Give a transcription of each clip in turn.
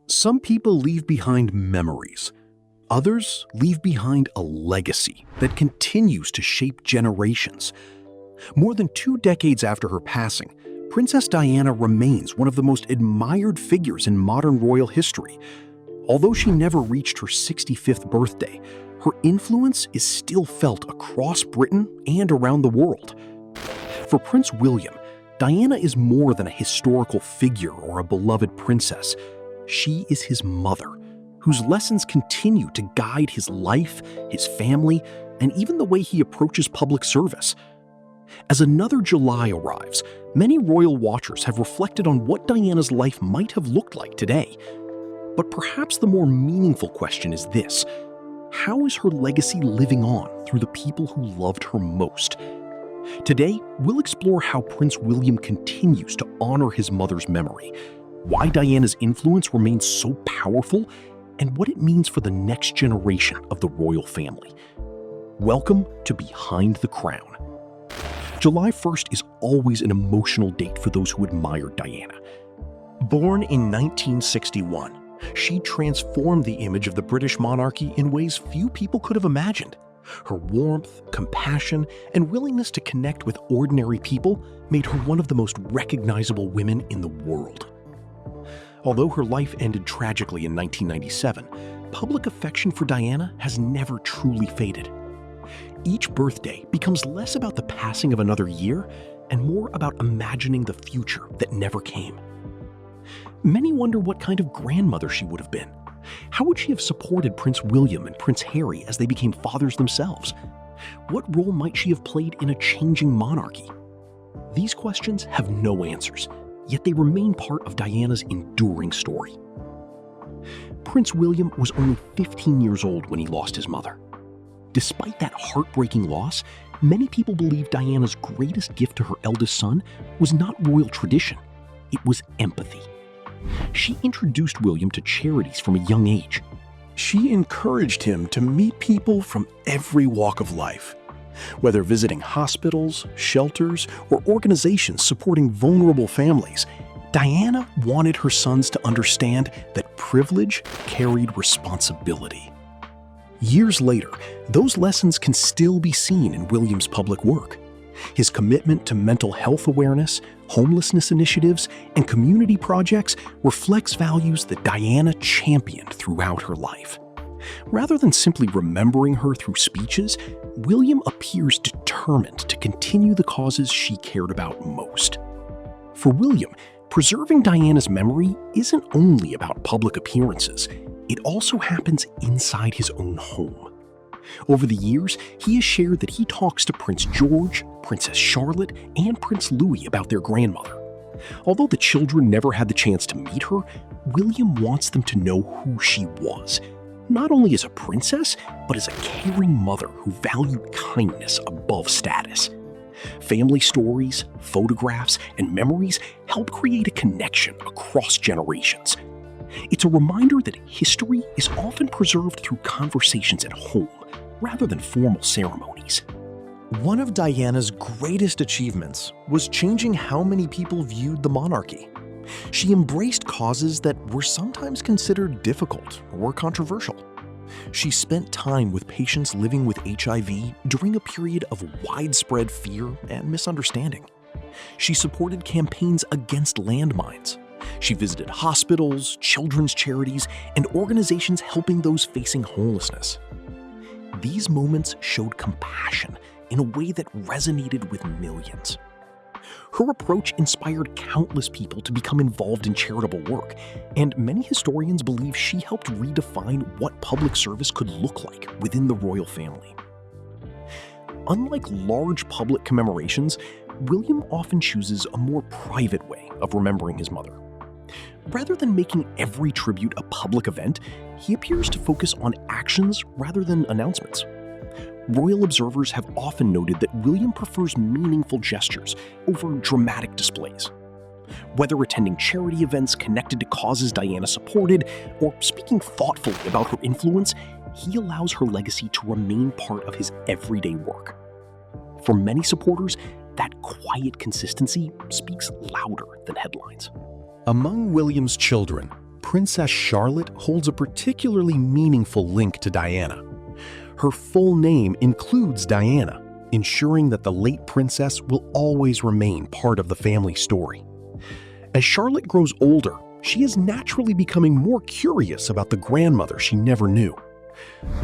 Some people leave behind memories. Others leave behind a legacy that continues to shape generations. More than 2 decades after her passing, Princess Diana remains one of the most admired figures in modern royal history. Although she never reached her 65th birthday, her influence is still felt across Britain and around the world. For Prince William, Diana is more than a historical figure or a beloved princess. She is his mother, whose lessons continue to guide his life, his family, and even the way he approaches public service. As another July arrives, many royal watchers have reflected on what Diana's life might have looked like today. But perhaps the more meaningful question is this: how is her legacy living on through the people who loved her most? Today, we'll explore how Prince William continues to honor his mother's memory, why Diana's influence remains so powerful, and what it means for the next generation of the royal family. Welcome to Behind the Crown. July 1st is always an emotional date for those who admired Diana. Born in 1961, she transformed the image of the British monarchy in ways few people could have imagined. Her warmth, compassion, and willingness to connect with ordinary people made her one of the most recognizable women in the world. Although her life ended tragically in 1997, public affection for Diana has never truly faded. Each birthday becomes less about the passing of another year and more about imagining the future that never came. Many wonder what kind of grandmother she would have been. How would she have supported Prince William and Prince Harry as they became fathers themselves? What role might she have played in a changing monarchy? These questions have no answers, yet they remain part of Diana's enduring story. Prince William was only 15 years old when he lost his mother. Despite that heartbreaking loss, many people believe Diana's greatest gift to her eldest son was not royal tradition, it was empathy. She introduced William to charities from a young age. She encouraged him to meet people from every walk of life, whether visiting hospitals, shelters, or organizations supporting vulnerable families. Diana wanted her sons to understand that privilege carried responsibility. Years later, those lessons can still be seen in William's public work. His commitment to mental health awareness, homelessness initiatives, and community projects reflects values that Diana championed throughout her life. Rather than simply remembering her through speeches, William appears determined to continue the causes she cared about most. For William, preserving Diana's memory isn't only about public appearances, it also happens inside his own home. Over the years, he has shared that he talks to Prince George, Princess Charlotte, and Prince Louis about their grandmother. Although the children never had the chance to meet her, William wants them to know who she was, not only as a princess, but as a caring mother who valued kindness above status. Family stories, photographs, and memories help create a connection across generations. It's a reminder that history is often preserved through conversations at home, rather than formal ceremonies. One of Diana's greatest achievements was changing how many people viewed the monarchy. She embraced causes that were sometimes considered difficult or controversial. She spent time with patients living with HIV during a period of widespread fear and misunderstanding. She supported campaigns against landmines. She visited hospitals, children's charities, and organizations helping those facing homelessness. These moments showed compassion in a way that resonated with millions. Her approach inspired countless people to become involved in charitable work, and many historians believe she helped redefine what public service could look like within the royal family. Unlike large public commemorations, William often chooses a more private way of remembering his mother. Rather than making every tribute a public event, he appears to focus on actions rather than announcements. Royal observers have often noted that William prefers meaningful gestures over dramatic displays. Whether attending charity events connected to causes Diana supported, or speaking thoughtfully about her influence, he allows her legacy to remain part of his everyday work. For many supporters, that quiet consistency speaks louder than headlines. Among William's children, Princess Charlotte holds a particularly meaningful link to Diana. Her full name includes Diana, ensuring that the late princess will always remain part of the family story. As Charlotte grows older, she is naturally becoming more curious about the grandmother she never knew.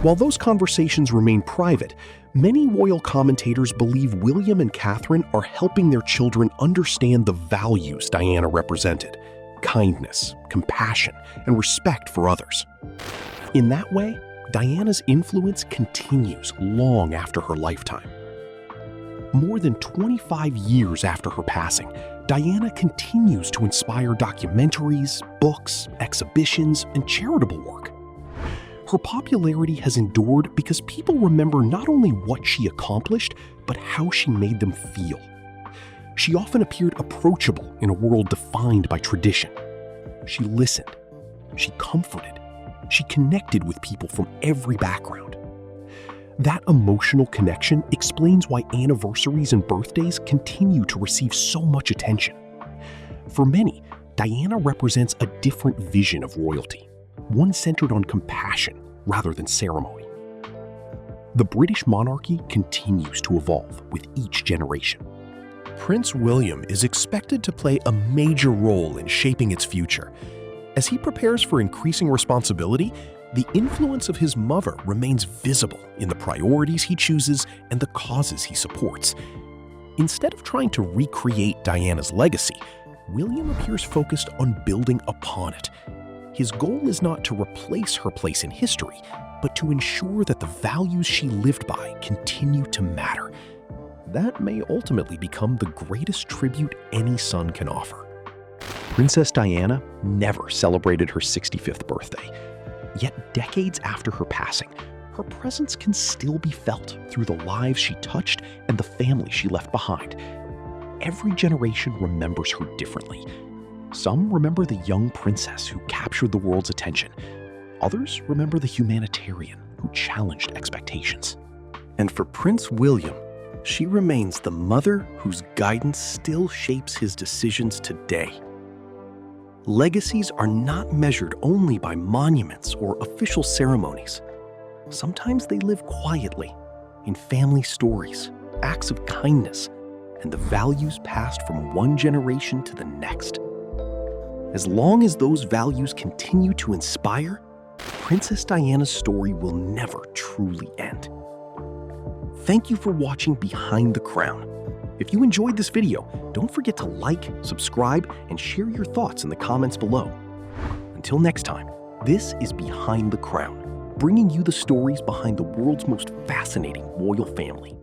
While those conversations remain private, many royal commentators believe William and Catherine are helping their children understand the values Diana represented: kindness, compassion, and respect for others. In that way, Diana's influence continues long after her lifetime. More than 25 years after her passing, Diana continues to inspire documentaries, books, exhibitions, and charitable work. Her popularity has endured because people remember not only what she accomplished, but how she made them feel. She often appeared approachable in a world defined by tradition. She listened. She comforted. She connected with people from every background. That emotional connection explains why anniversaries and birthdays continue to receive so much attention. For many, Diana represents a different vision of royalty, one centered on compassion rather than ceremony. The British monarchy continues to evolve with each generation. Prince William is expected to play a major role in shaping its future. As he prepares for increasing responsibility, the influence of his mother remains visible in the priorities he chooses and the causes he supports. Instead of trying to recreate Diana's legacy, William appears focused on building upon it. His goal is not to replace her place in history, but to ensure that the values she lived by continue to matter. That may ultimately become the greatest tribute any son can offer. Princess Diana never celebrated her 65th birthday. Yet decades after her passing, her presence can still be felt through the lives she touched and the family she left behind. Every generation remembers her differently. Some remember the young princess who captured the world's attention. Others remember the humanitarian who challenged expectations. And for Prince William, she remains the mother whose guidance still shapes his decisions today. Legacies are not measured only by monuments or official ceremonies. Sometimes they live quietly, in family stories, acts of kindness, and the values passed from one generation to the next. As long as those values continue to inspire, Princess Diana's story will never truly end. Thank you for watching Behind the Crown. If you enjoyed this video, don't forget to like, subscribe, and share your thoughts in the comments below. Until next time, this is Behind the Crown, bringing you the stories behind the world's most fascinating royal family.